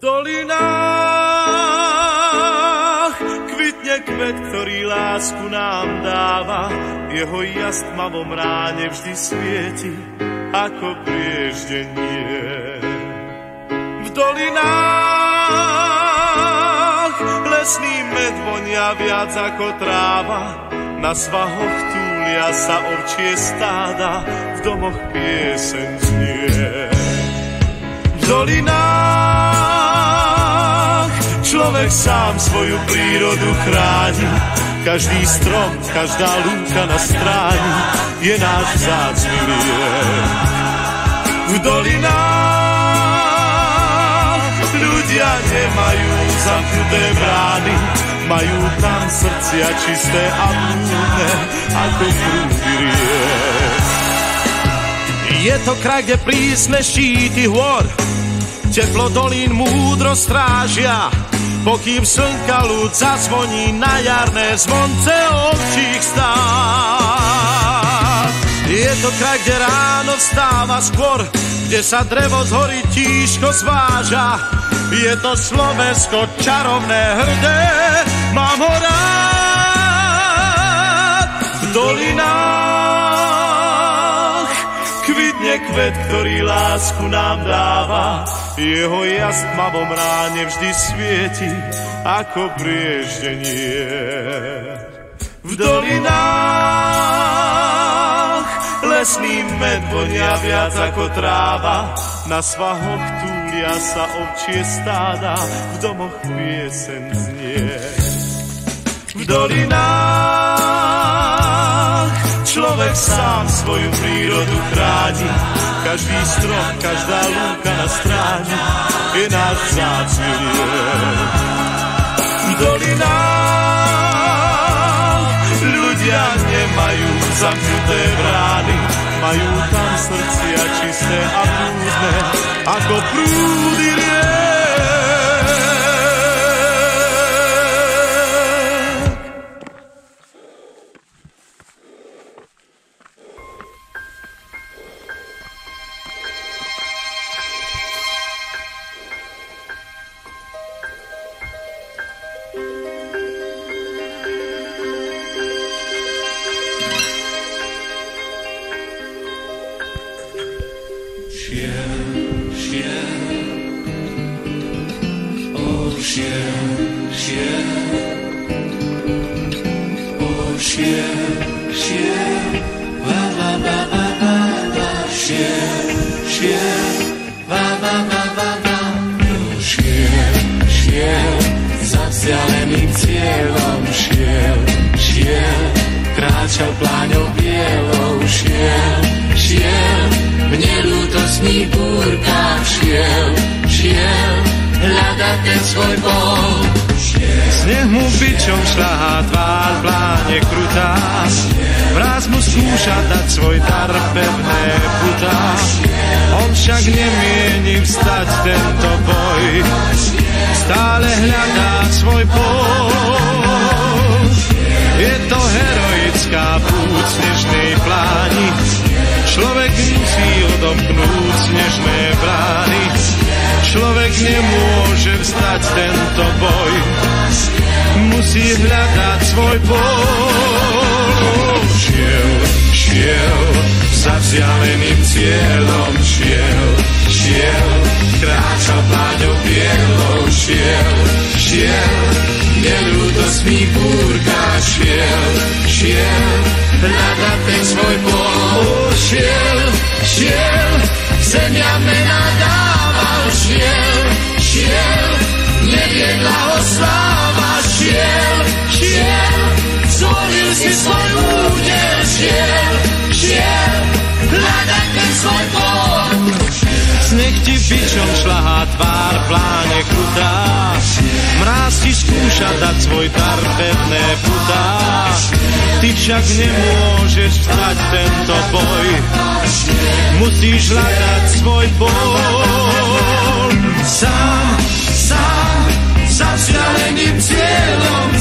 dolinách kvitne kvet, ktorý lásku nám dáva. Jeho jas v tmavom ráne vždy svieti ako prieždenie. V dolinách lesný med vonia viac ako tráva. Na svahoch túlia sa ovčie stáda, v domoch pieseň znie. V dolinách človek sám svoju prírodu chráni. Každý strom, každá lúka na stráni je náš vzácny liek. V dolinách ľudia nemajú zamknuté brány, majú tam srdcia čisté a múdne ako prúdy riek. Je to kraj, kde prísne štíty hôr teplo dolín múdro strážia, pokým slnka ľud zazvoní na jarné zvonce ovčích stád. Je to kraj, kde ráno vstáva skôr, kde sa drevo z hory tížko zváža. Je to Slovensko čarovné, hrdé, mám ho rád. V dolinách kvitne kvet, ktorý lásku nám dáva. Jeho jas v tmavom ráne vždy svieti ako prieždenie. V dolinách lesný med vonia viac ako tráva. Na svahoch túlia sa ovčie stáda, v domoch pieseň znie. V dolinách človek sám svoju prírodu chráni. Každý strom, každá lúka na stráni je náš vzácny liek. V dolinách ľudia nemajú zamknuté brány, majú tam srdcia čisté a prúdne ako prúdy riek. Kráčal pláňou bielou, šiel v nelútostných búrkach, šiel hľadať ten svoj bol. Sneh mu bičom šľahá tvár, pláne krutá, vraz mu skúša dať svoj dar, pevné putá. On však nemieni vstať tento boj, stále hľadá svoj pol. Je to heroická púť snežnej pláni, človek musí odomknúť snežné brány. Človek nemôže vstať tento boj, musí hľadať svoj pol. Šiel za vzdialeným cieľom, šiel, kráčal pláňou bielou, šiel, neľútostných búrkach, šiel, hľadať ten svoj pol. Šiel, zemia mena dával, šiel, neviedla ho sláva, šiel, zvolil si svoj údel, šiel, hľadať ten svoj pol. Sneh ti bičom šľahá tvár, pláne krutá, mráz ti skúša dať svoj dar, pevné putá. Ty však nemôžeš vstať tento boj, musíš hľadať svoj bol. Sám, za vzdialeným cieľom,